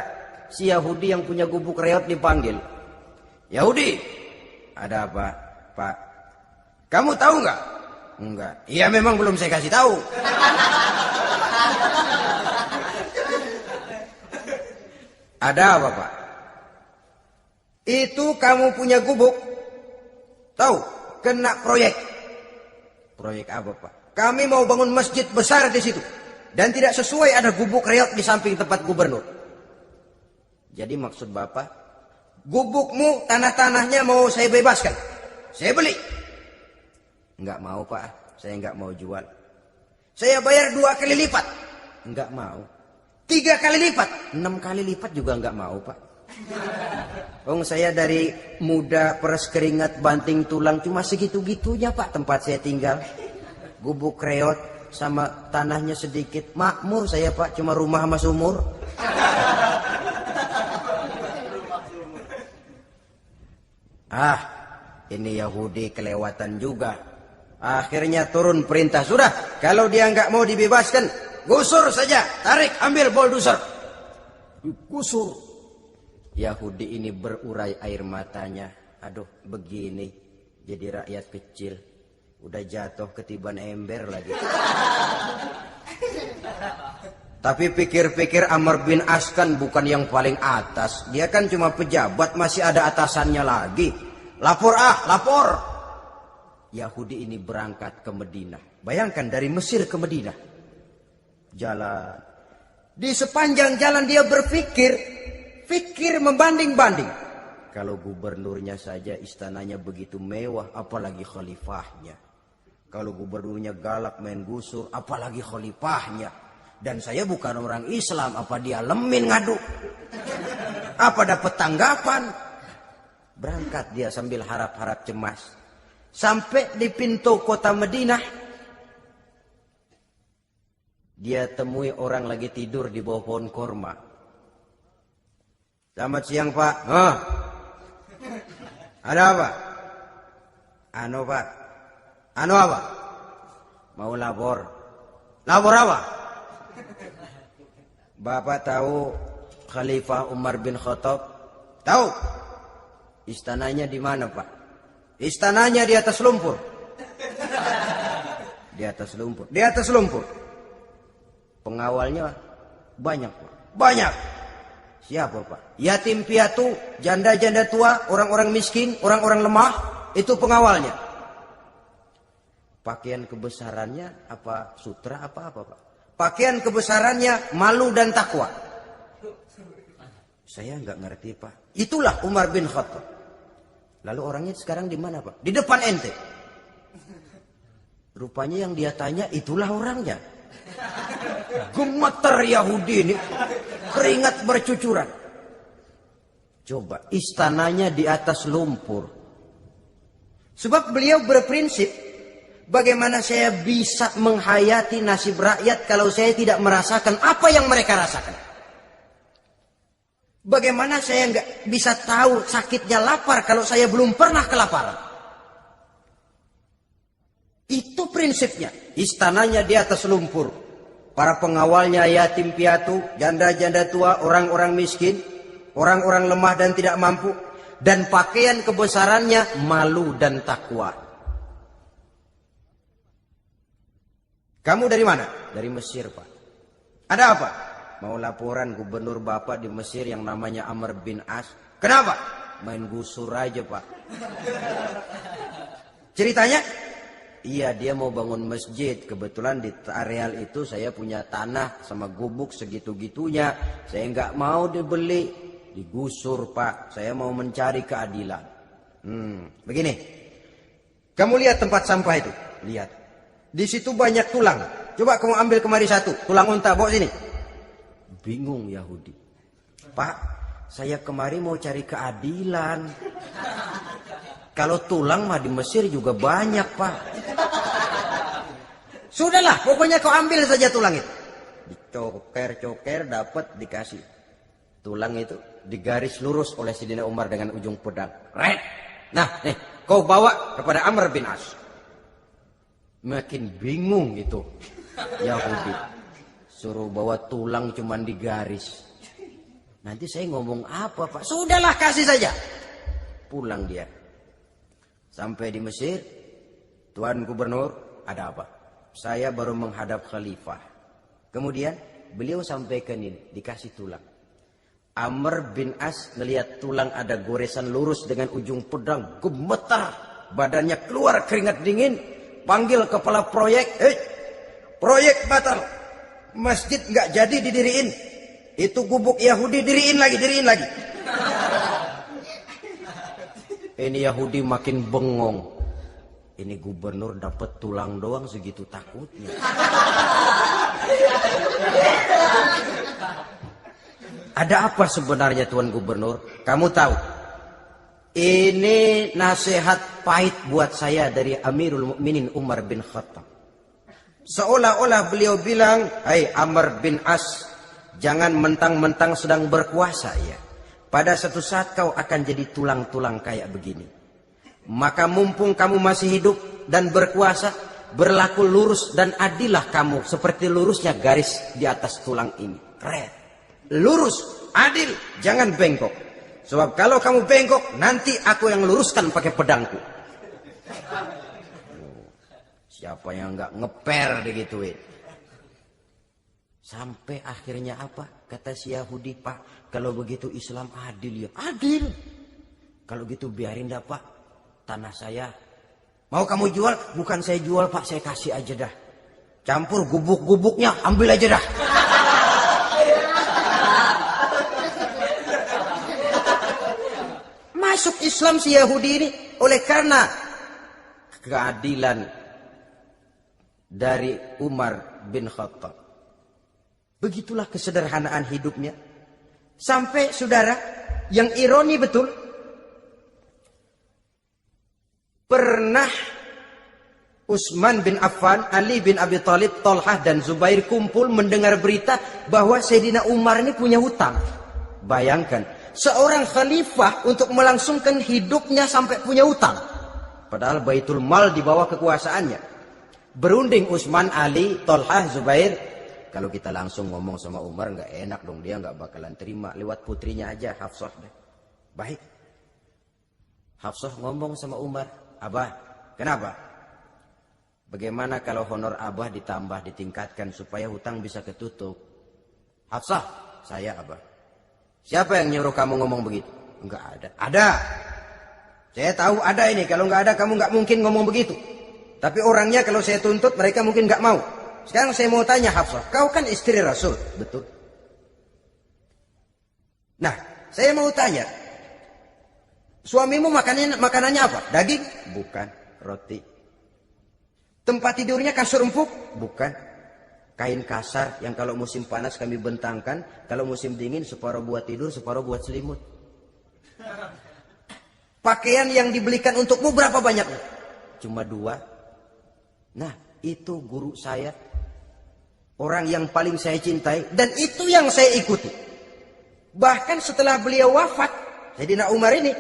si Yahudi yang punya gubuk reot dipanggil. Yahudi, ada apa, Pak? Kamu tahu nggak? Enggak. Iya, memang belum saya kasih tahu. Ada apa, Pak? Itu kamu punya gubuk. Tahu? Kena proyek. Proyek apa, Pak? Kami mau bangun masjid besar di situ. Dan tidak sesuai ada gubuk reot di samping tempat gubernur. Jadi maksud Bapak, gubukmu, tanah-tanahnya mau saya bebaskan. Saya beli. Enggak mau, Pak. Saya enggak mau jual. Saya bayar 2 kali lipat. Enggak mau. 3 kali lipat. 6 kali lipat juga enggak mau, Pak. Saya dari muda peres keringat banting tulang cuma segitu-gitunya, Pak, tempat saya tinggal. Gubuk reot sama tanahnya sedikit. Makmur saya, Pak, cuma rumah sama sumur. Ini Yahudi kelewatan juga. Akhirnya turun perintah, sudah, kalau dia nggak mau dibebaskan, gusur saja, tarik, ambil bulldozer. Gusur. Yahudi ini berurai air matanya. Aduh, begini jadi rakyat kecil. Udah jatuh ketiban ember lagi. Tapi pikir-pikir Amr bin As kan bukan yang paling atas. Dia kan cuma pejabat, masih ada atasannya lagi. Lapor, lapor. Yahudi ini berangkat ke Madinah. Bayangkan dari Mesir ke Madinah. Jalan. Di sepanjang jalan dia berpikir membanding-banding. Kalau gubernurnya saja istananya begitu mewah, apalagi khalifahnya. Kalau gubernurnya galak main gusur, apalagi khalifahnya. Dan saya bukan orang Islam, apa dia lemin ngadu? Apa dapat tanggapan? Berangkat dia sambil harap-harap cemas. Sampai di pintu kota Madinah, dia temui orang lagi tidur di bawah pohon korma. Selamat siang, Pak. Ada apa? Pak. Apa? Mau lapor. Lapor apa? Bapak tahu Khalifah Umar bin Khattab? Tahu. Istananya di mana, Pak? Istananya di atas lumpur. Di atas lumpur. Di atas lumpur. Pengawalnya banyak, Pak. Banyak. Siapa, Pak? Yatim piatu, janda-janda tua, orang-orang miskin, orang-orang lemah, itu pengawalnya. Pakaian kebesarannya apa sutra apa, Pak? Pakaian kebesarannya malu dan takwa. Saya nggak ngerti, Pak. Itulah Umar bin Khattab. Lalu orangnya sekarang di mana, Pak? Di depan ente. Rupanya yang dia tanya itulah orangnya. Gemeter Yahudi ini, keringat bercucuran. Coba, istananya di atas lumpur. Sebab beliau berprinsip, bagaimana saya bisa menghayati nasib rakyat kalau saya tidak merasakan apa yang mereka rasakan? Bagaimana saya nggak bisa tahu sakitnya lapar kalau saya belum pernah kelaparan? Itu prinsipnya. Istananya di atas lumpur. Para pengawalnya yatim piatu, janda-janda tua, orang-orang miskin, orang-orang lemah dan tidak mampu. Dan pakaian kebesarannya malu dan takwa. Kamu dari mana? Dari Mesir, Pak. Ada apa? Mau laporan gubernur Bapak di Mesir yang namanya Amr bin As. Kenapa? Main gusur aja, Pak. Ceritanya? Iya, dia mau bangun masjid. Kebetulan di areal itu saya punya tanah sama gubuk segitu-gitunya. Saya nggak mau dibeli. Digusur, Pak. Saya mau mencari keadilan. Begini. Kamu lihat tempat sampah itu? Lihat. Di situ banyak tulang. Coba kamu ambil kemari satu, tulang unta, bawa sini. Bingung Yahudi. Pak, saya kemari mau cari keadilan. Kalau tulang mah di Mesir juga banyak, Pak. Sudahlah, pokoknya kau ambil saja tulang itu. Dicoker-coker, dapat, dikasih. Tulang itu digaris lurus oleh Sayyidina Umar dengan ujung pedang. Red. Nah, nih, kau bawa kepada Amr bin As. Makin bingung itu Yahudi. Suruh bawa tulang cuman digaris. Nanti saya ngomong apa, Pak? Sudahlah, kasih saja. Pulang dia. Sampai di Mesir, Tuan Gubernur, ada apa? Saya baru menghadap khalifah. Kemudian beliau sampaikan ini, dikasih tulang. Amr bin As melihat tulang ada goresan lurus dengan ujung pedang, gemetar. Badannya keluar keringat dingin. Panggil kepala proyek, proyek batal. Masjid nggak jadi didiriin. Itu gubuk Yahudi diriin lagi. Ini Yahudi makin bengong. Ini gubernur dapat tulang doang segitu takutnya. Ada apa sebenarnya Tuan Gubernur? Kamu tahu? Ini nasihat pahit buat saya dari Amirul Mukminin Umar bin Khattab. Seolah-olah beliau bilang, "Hai Amr bin As, jangan mentang-mentang sedang berkuasa ya. Pada satu saat kau akan jadi tulang-tulang kayak begini. Maka mumpung kamu masih hidup dan berkuasa, berlaku lurus dan adillah kamu seperti lurusnya garis di atas tulang ini." Keren. Lurus, adil, jangan bengkok. Sebab kalau kamu bengkok, nanti aku yang luruskan pakai pedangku. Siapa yang nggak ngeper digituin? Sampai akhirnya apa? Kata si Yahudi, Pak, kalau begitu Islam adil ya. Adil. Kalau gitu biarin dah, Pak. Tanah saya. Mau kamu jual? Bukan saya jual, Pak. Saya kasih aja dah. Campur gubuk-gubuknya, ambil aja dah. Masuk Islam si Yahudi ini oleh karena keadilan dari Umar bin Khattab. Begitulah kesederhanaan hidupnya. Sampai saudara, yang ironi betul, pernah Utsman bin Affan, Ali bin Abi Thalib, Thalhah dan Zubair kumpul mendengar berita bahwa Sayyidina Umar ini punya hutang. Bayangkan, seorang khalifah untuk melangsungkan hidupnya sampai punya hutang. Padahal Baitul Mal di bawah kekuasaannya. Berunding Utsman, Ali, Thalhah, Zubair. Kalau kita langsung ngomong sama Umar nggak enak dong, dia nggak bakalan terima. Lewat putrinya aja, Hafsah. Baik. Hafsah ngomong sama Umar, Abah, kenapa? Bagaimana kalau honor Abah ditambah, ditingkatkan supaya hutang bisa ketutup? Hafsah, saya Abah. Siapa yang nyuruh kamu ngomong begitu? Enggak ada. Ada. Saya tahu ada ini. Kalau nggak ada, kamu nggak mungkin ngomong begitu. Tapi orangnya kalau saya tuntut, mereka mungkin nggak mau. Sekarang saya mau tanya Hafsah, kau kan istri Rasul, betul? Nah, saya mau tanya, suamimu makanannya apa? Daging? Bukan. Roti. Tempat tidurnya kasur empuk? Bukan. Kain kasar yang kalau musim panas kami bentangkan, kalau musim dingin separuh buat tidur, separuh buat selimut. Pakaian yang dibelikan untukmu berapa banyaknya? Cuma 2. Nah, itu guru saya, orang yang paling saya cintai, dan itu yang saya ikuti. Bahkan setelah beliau wafat, Sayyidina Umar ini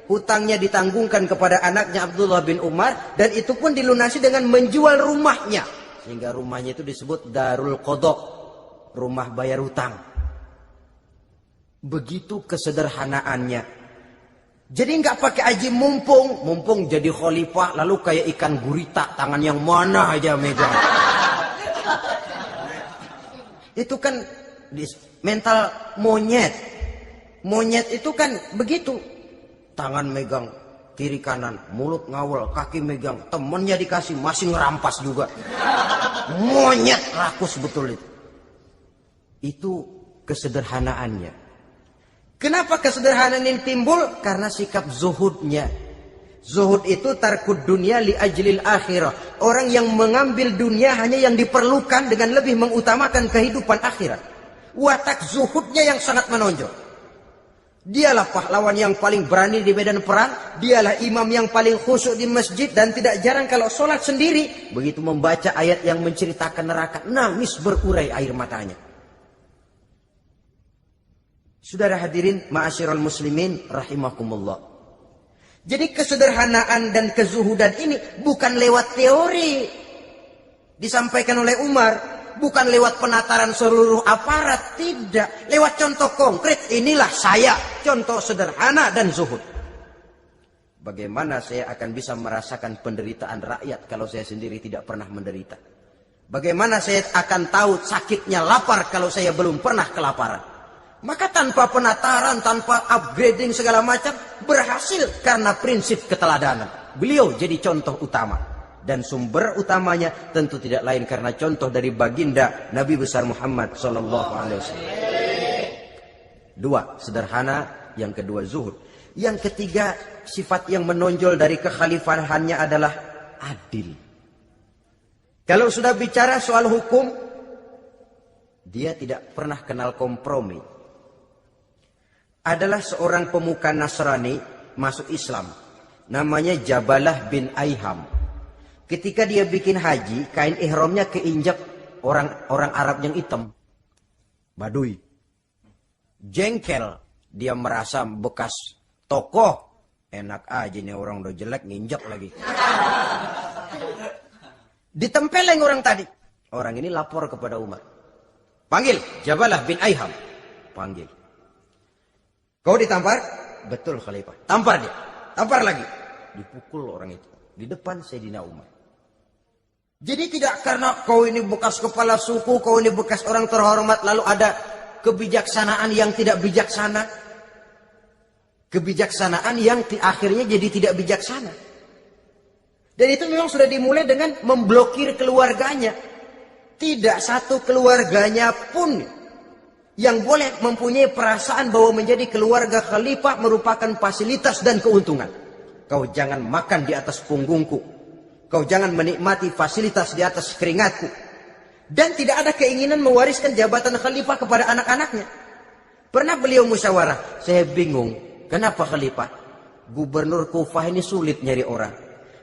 hutangnya ditanggungkan kepada anaknya Abdullah bin Umar, dan itu pun dilunasi dengan menjual rumahnya, sehingga rumahnya itu disebut Darul Qadha, rumah bayar hutang. Begitu kesederhanaannya. Jadi nggak pakai aji mumpung jadi khalifah lalu kayak ikan gurita, tangan yang mana aja megang. Itu kan mental monyet. Monyet itu kan begitu. Tangan megang kiri kanan, mulut ngawal, kaki megang, temennya dikasih masih ngerampas juga. Monyet rakus betul itu. Itu kesederhanaannya. Kenapa kesederhanaan ini timbul? Karena sikap zuhudnya. Zuhud itu tarkud dunia li ajlil akhirah. Orang yang mengambil dunia hanya yang diperlukan dengan lebih mengutamakan kehidupan akhirat. Watak zuhudnya yang sangat menonjol. Dialah pahlawan yang paling berani di medan perang. Dialah imam yang paling khusyuk di masjid. Dan tidak jarang kalau sholat sendiri, begitu membaca ayat yang menceritakan neraka, nangis berurai air matanya. Saudara hadirin ma'asyiral muslimin rahimakumullah. Jadi kesederhanaan dan kezuhudan ini bukan lewat teori disampaikan oleh Umar. Bukan lewat penataran seluruh aparat, tidak. Lewat contoh konkret, inilah saya, contoh sederhana dan zuhud. Bagaimana saya akan bisa merasakan penderitaan rakyat kalau saya sendiri tidak pernah menderita? Bagaimana saya akan tahu sakitnya lapar kalau saya belum pernah kelaparan? Maka tanpa penataran, tanpa upgrading segala macam, berhasil karena prinsip keteladanan. Beliau jadi contoh utama. Dan sumber utamanya tentu tidak lain karena contoh dari baginda Nabi besar Muhammad sallallahu alaihi wasallam. Dua, sederhana, yang kedua zuhud. Yang ketiga, sifat yang menonjol dari kekhalifahannya adalah adil. Kalau sudah bicara soal hukum, dia tidak pernah kenal kompromi. Adalah seorang pemuka Nasrani masuk Islam, namanya Jabalah bin Aiham. Ketika dia bikin haji, kain ihramnya keinjak orang Arab yang hitam. Baduy. Jengkel. Dia merasa bekas tokoh. Enak aja nih orang udah jelek nginjak lagi. Ditempeleng orang tadi. Orang ini lapor kepada Umar. Panggil Jabalah bin Aiham. Panggil. Kau ditampar? Betul Khalifah. Tampar dia. Tampar lagi. Dipukul orang itu. Di depan Sayyidina Umar. Jadi tidak karena kau ini bekas kepala suku, kau ini bekas orang terhormat, lalu ada kebijaksanaan yang tidak bijaksana. Kebijaksanaan yang akhirnya jadi tidak bijaksana. Dan itu memang sudah dimulai dengan memblokir keluarganya. Tidak satu keluarganya pun yang boleh mempunyai perasaan bahwa menjadi keluarga khalifah merupakan fasilitas dan keuntungan. Kau jangan makan di atas punggungku. Kau jangan menikmati fasilitas di atas keringatku. Dan tidak ada keinginan mewariskan jabatan khalifah kepada anak-anaknya. Pernah beliau musyawarah. Saya bingung. Kenapa khalifah? Gubernur Kufah ini sulit nyari orang.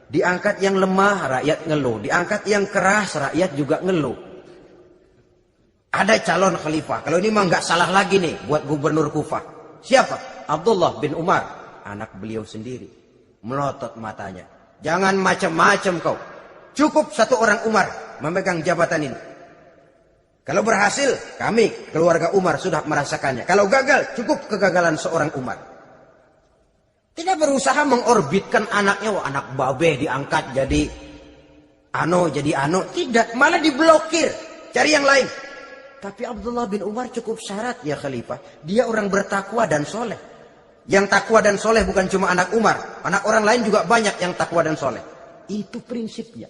Diangkat yang lemah, rakyat ngeluh. Diangkat yang keras, rakyat juga ngeluh. Ada calon khalifah. Kalau ini mah nggak salah lagi nih buat gubernur Kufah. Siapa? Abdullah bin Umar. Anak beliau sendiri. Melotot matanya. Jangan macam-macam kau. Cukup satu orang Umar memegang jabatan ini. Kalau berhasil, kami keluarga Umar sudah merasakannya. Kalau gagal, cukup kegagalan seorang Umar. Tidak berusaha mengorbitkan anaknya. Wah, anak babe diangkat jadi ano. Tidak, malah diblokir. Cari yang lain. Tapi Abdullah bin Umar cukup syarat ya khalifah. Dia orang bertakwa dan soleh. Yang takwa dan soleh bukan cuma anak Umar. Anak orang lain juga banyak yang takwa dan soleh. Itu prinsipnya.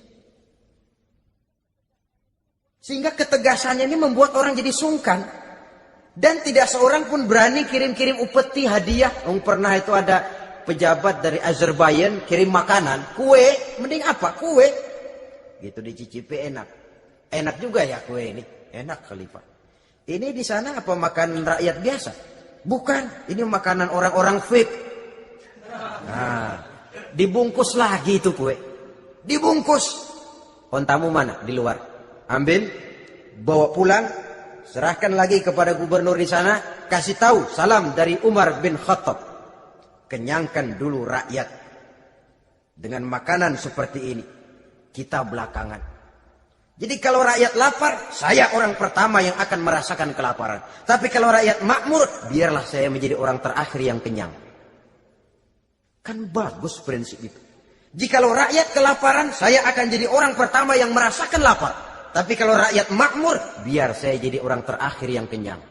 Sehingga ketegasannya ini membuat orang jadi sungkan. Dan tidak seorang pun berani kirim-kirim upeti hadiah. Pernah itu ada pejabat dari Azerbaijan kirim makanan. Kue, mending apa? Kue. Gitu dicicipi enak. Enak juga ya kue ini. Enak khalifah. Ini di sana apa makan rakyat biasa? Bukan, ini makanan orang-orang VIP. Nah, dibungkus lagi itu kue. Dibungkus. Ontamu mana? Di luar. Ambil, bawa pulang, serahkan lagi kepada gubernur di sana, kasih tahu salam dari Umar bin Khattab. Kenyangkan dulu rakyat dengan makanan seperti ini. Kita belakangan. Jadi kalau rakyat lapar, saya orang pertama yang akan merasakan kelaparan. Tapi kalau rakyat makmur, biarlah saya menjadi orang terakhir yang kenyang. Kan bagus prinsip itu. Jikalau rakyat kelaparan, saya akan jadi orang pertama yang merasakan lapar. Tapi kalau rakyat makmur, biar saya jadi orang terakhir yang kenyang.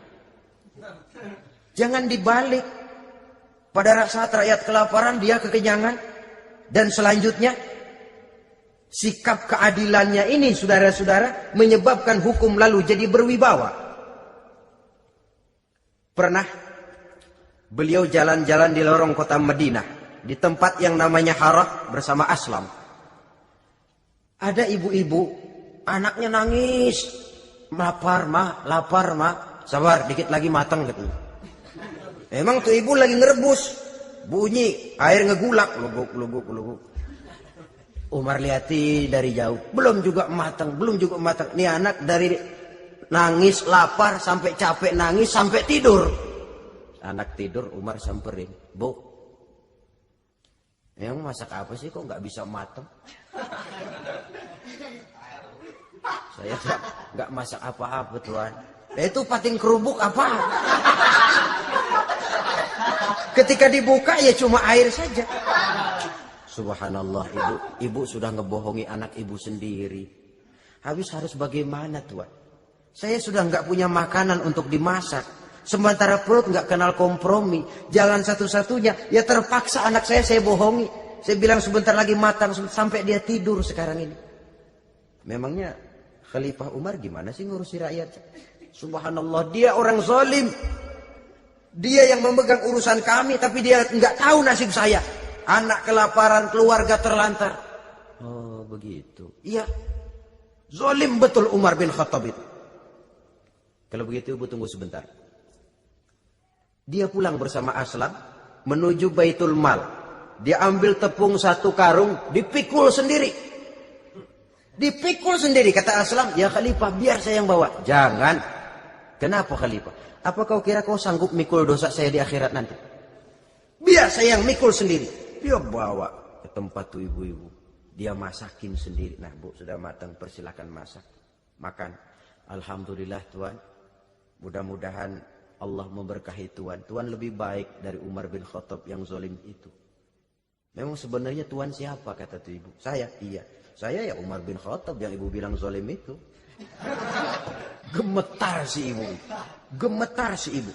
Jangan dibalik. Pada saat rakyat kelaparan, dia kekenyangan. Dan selanjutnya, sikap keadilannya ini, saudara-saudara, menyebabkan hukum lalu jadi berwibawa. Pernah beliau jalan-jalan di lorong kota Madinah. di tempat yang namanya Harah bersama Aslam. Ada ibu-ibu, anaknya nangis, lapar mah, sabar dikit lagi matang gitu. Emang tuh ibu lagi ngerebus, bunyi air ngegulak, luguk. Umar lihati dari jauh, belum juga matang. Nih anak dari nangis lapar sampai capek nangis sampai tidur. Anak tidur, Umar samperin, Bu, yang masak apa sih kok nggak bisa matang? Saya nggak masak apa-apa Tuan. Itu pating kerubuk apa? Ketika dibuka ya cuma air saja. Subhanallah, ibu sudah ngebohongi anak ibu sendiri. Habis harus bagaimana Tuan? Saya sudah nggak punya makanan untuk dimasak. Sementara perut nggak kenal kompromi. Jalan satu-satunya ya terpaksa anak saya bohongi. Saya bilang sebentar lagi matang sampai dia tidur sekarang ini. Memangnya Khalifah Umar gimana sih ngurusi rakyat? Subhanallah, dia orang zalim. Dia yang memegang urusan kami tapi dia nggak tahu nasib saya. Anak kelaparan, keluarga terlantar. Oh begitu. Iya. Zalim betul Umar bin Khattab itu. Kalau begitu ibu tunggu sebentar. Dia pulang bersama Aslam menuju Baitul Mal. Dia ambil tepung 1 karung, dipikul sendiri. Dipikul sendiri, kata Aslam, ya Khalifah biar saya yang bawa. Jangan. Kenapa Khalifah? Apa kau kira kau sanggup mikul dosa saya di akhirat nanti? Biar saya yang mikul sendiri. Dia bawa ke tempat tuh ibu-ibu. Dia masakin sendiri. Nah Bu, sudah matang, persilakan masak. Makan. Alhamdulillah Tuan. Mudah-mudahan Allah memberkahi Tuan. Tuan lebih baik dari Umar bin Khattab yang zalim itu. Memang sebenarnya Tuan siapa, kata tuh ibu. Saya, iya. Saya ya Umar bin Khattab yang ibu bilang zalim itu. Gemetar si ibu. Gemetar si ibu.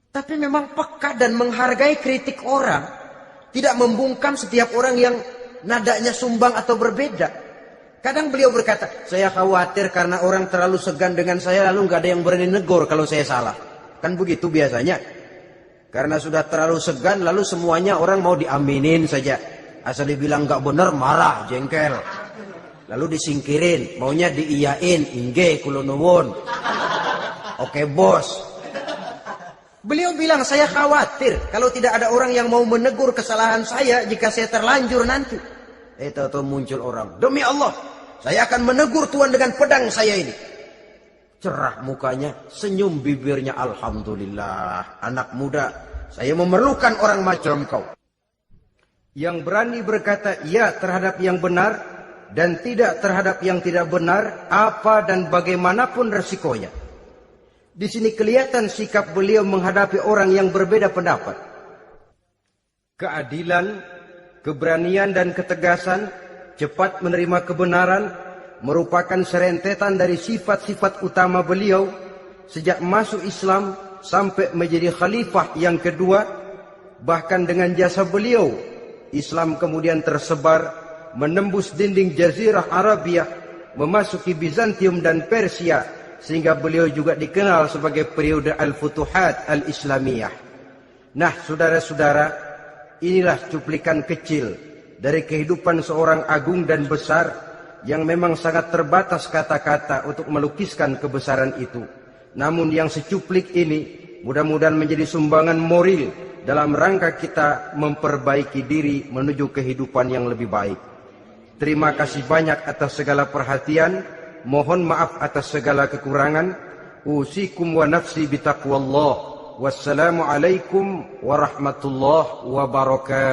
Tapi memang peka dan menghargai kritik orang. Tidak membungkam setiap orang yang nadanya sumbang atau berbeda. Kadang beliau berkata, saya khawatir karena orang terlalu segan dengan saya lalu nggak ada yang berani negur kalau saya salah. Kan begitu biasanya. Karena sudah terlalu segan lalu semuanya orang mau diaminin saja. Asal dibilang nggak benar marah, jengkel. Lalu disingkirin, maunya diiyain, inge kulo nuwun. Oke bos. Beliau bilang saya khawatir kalau tidak ada orang yang mau menegur kesalahan saya jika saya terlanjur nanti. Itu muncul orang. Demi Allah, saya akan menegur Tuan dengan pedang saya ini. Cerah mukanya, senyum bibirnya. Alhamdulillah, anak muda, saya memerlukan orang macam kau. Yang berani berkata ya terhadap yang benar dan tidak terhadap yang tidak benar, apa dan bagaimanapun resikonya. Di sini kelihatan sikap beliau menghadapi orang yang berbeda pendapat. Keadilan, keberanian dan ketegasan, cepat menerima kebenaran, merupakan serentetan dari sifat-sifat utama beliau sejak masuk Islam sampai menjadi khalifah yang kedua. Bahkan dengan jasa beliau, Islam kemudian tersebar, menembus dinding Jazirah Arabia, memasuki Bizantium dan Persia, sehingga beliau juga dikenal sebagai periode Al-Futuhat Al-Islamiyah. Nah, saudara-saudara, inilah cuplikan kecil dari kehidupan seorang agung dan besar yang memang sangat terbatas kata-kata untuk melukiskan kebesaran itu. Namun yang secuplik ini mudah-mudahan menjadi sumbangan moral dalam rangka kita memperbaiki diri menuju kehidupan yang lebih baik. Terima kasih banyak atas segala perhatian. Mohon maaf atas segala kekurangan. Usikum wa nafsi bitaqwallah. Wassalamualaikum warahmatullahi wabarakatuh.